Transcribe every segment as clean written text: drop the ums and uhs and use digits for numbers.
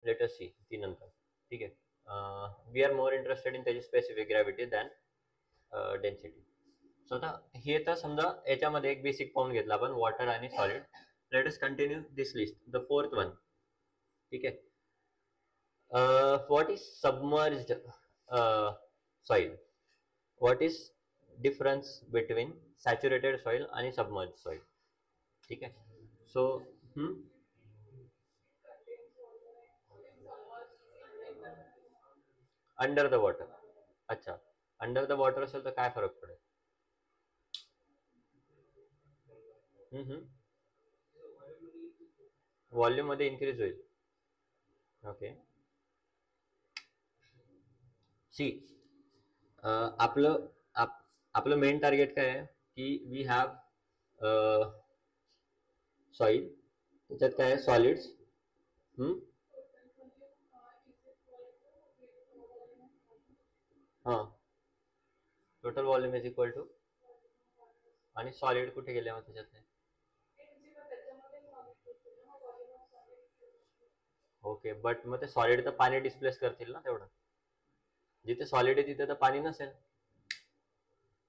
Let us C ती नंतर. ठीक आहे. We are more interested in त्याची specific gravity than density. So आता हे तर समजा याच्यामध्ये एक बेसिक पाहून घेतला आपण, वॉटर आणि solid. Let us continue this list, the fourth one. ठीक आहे. What is submerged soil? What is difference between saturated soil आणि सबमर्ज सॉइल? ठीक आहे. So under the water. अच्छा, अंडर द वॉटर असेल तर काय फरक पडेल? व्हॉल्यूम मध्ये इन्क्रीज होईल. ओके. सी, आपलं आपलं मेन टार्गेट काय आहे की वी हॅव सॉइल, त्याच्यात काय आहे सॉलिड्स. हां, total volume is equal to, आणि सॉलिड कुठे गेले मग त्याच्यातले? ओके, बट मग ते सॉलिड तर पाणी डिस्प्लेस करतील ना तेवढं. जिथे सॉलिड आहे तिथे तर पाणी नसेल.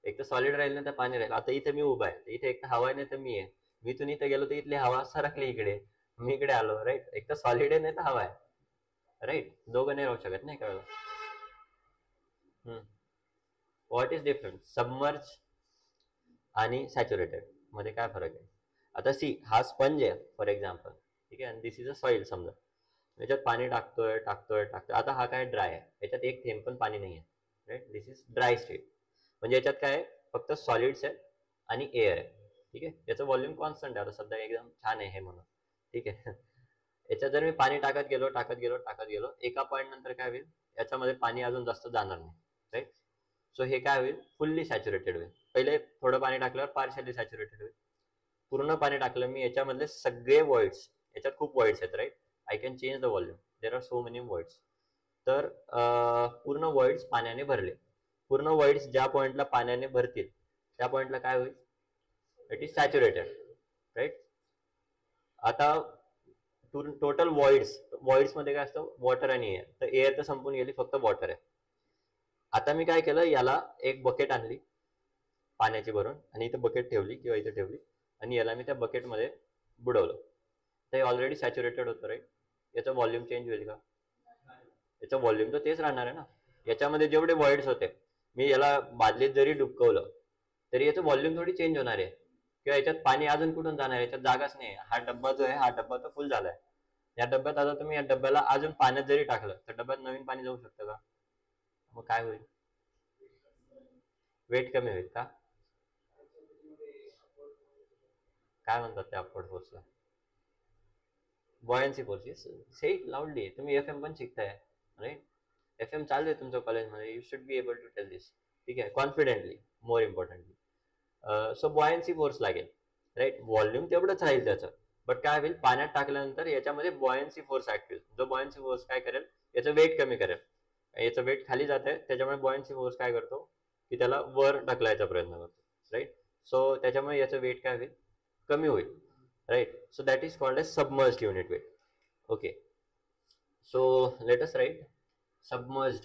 एक तर सॉलिड राहील ना तर पाणी राहील. आता इथे मी उभा आहे, इथे एक तर हवा आहे नाही तर मी आहे. मी इथून इथे गेलो तर इथली हवा सरकली इकडे, मी इकडे आलो, राईट. एक तर सॉलिड आहे नाही तर हवा आहे, राईट. दोघं नाही राहू शकत नाही कळलं. व्हॉट इज डिफरन्स सबमर्ज आणि सॅच्युरेटेड मध्ये काय फरक आहे? आता सी, हा स्पंज आहे फॉर एक्झाम्पल, ठीक आहे, आणि दिस इज अ सॉइल समजा. याच्यात पाणी टाकतोय टाकतोय टाकतोय. आता हा काय ड्राय आहे, याच्यात एक थेंब पण पाणी नाही आहे, right. This is dry state. म्हणजे याच्यात काय आहे, फक्त सॉलिड्स आहे आणि एअर आहे. ठीक आहे. याचं व्हॉल्यूम कॉन्स्टंट आहे, आता सध्या एकदम छान आहे हे म्हणून. ठीक आहे. याच्यात जर मी पाणी टाकत गेलो टाकत गेलो टाकत गेलो, एका पॉईंट नंतर काय होईल, याच्यामध्ये पाणी अजून जास्त जाणार नाही, राईट. सो हे काय होईल, फुल्ली सॅच्युरेटेड होईल. पहिले थोडं पाणी टाकल्यावर पार्शली सॅच्युरेटेड होईल. पूर्ण पाणी टाकलं मी, याच्यामधले सगळे वर्ड्स, याच्यात खूप वर्ड्स आहेत, right. I can change the volume, there are so many words. तर पूर्ण वर्ड्स पाण्याने भरले. पूर्ण वर्ड्स ज्या पॉइंटला पाण्याने भरतील त्या पॉइंटला काय होईल, इट इज सॅच्युरेटेड, राईट. आता टोटल वॉइड्स मध्ये काय असतं, वॉटर आणि एअर. तर एअर तर संपून गेली, फक्त वॉटर आहे. आता मी काय केलं, याला एक बकेट आणली पाण्याची भरून, आणि इथे बकेट ठेवली किंवा इथे ठेवली, आणि याला मी त्या बकेटमध्ये बुडवलं. तर हे ऑलरेडी सॅच्युरेटेड होतं, राईट. याचं व्हॉल्यूम चेंज होईल का? याचं व्हॉल्यूम तर तेच राहणार आहे ना. याच्यामध्ये जेवढे वॉइड्स होते, मी याला बादलीत जरी डुबकवलं तरी याचं व्हॉल्यूम थोडी चेंज होणार आहे, किंवा याच्यात पाणी अजून कुठून जाणार आहे, याच्यात जागाच नाही. हा डब्बा जो आहे, हा डब्बा तर फुल झालाय. या डब्यात आता तुम्ही या डब्याला अजून पाण्यात जरी टाकलं तर डब्यात नवीन पाणी जाऊ शकतं का? मग काय होईल, वेट कमी होईल का? काय म्हणतात त्या अपवर्ड फोर्सला? Buoyancy force. Yes, say it loudly. तुम्ही एफ एम पण शिकताय, राईट. एफ एम चालू आहे तुमच्या कॉलेजमध्ये, you should be able to tell this. ठीक आहे, confidently, more importantly. So buoyancy force लागेल, राईट. व्हॉल्यूम तेवढंच राहील त्याचं, बट काय होईल, पाण्यात टाकल्यानंतर याच्यामध्ये बॉयन्सी फोर्स ऍक्ट होईल. जो बॉयन्सी फोर्स काय करेल, याचं वेट कमी करेल. याचं वेट खाली जात आहे, त्याच्यामुळे बॉयन्सी फोर्स काय करतो की त्याला वर ढकलायचा प्रयत्न करतो, राईट. सो त्याच्यामुळे याचं वेट काय होईल, कमी होईल, right. So that is called as submerged unit weight. Okay. So let us write submerged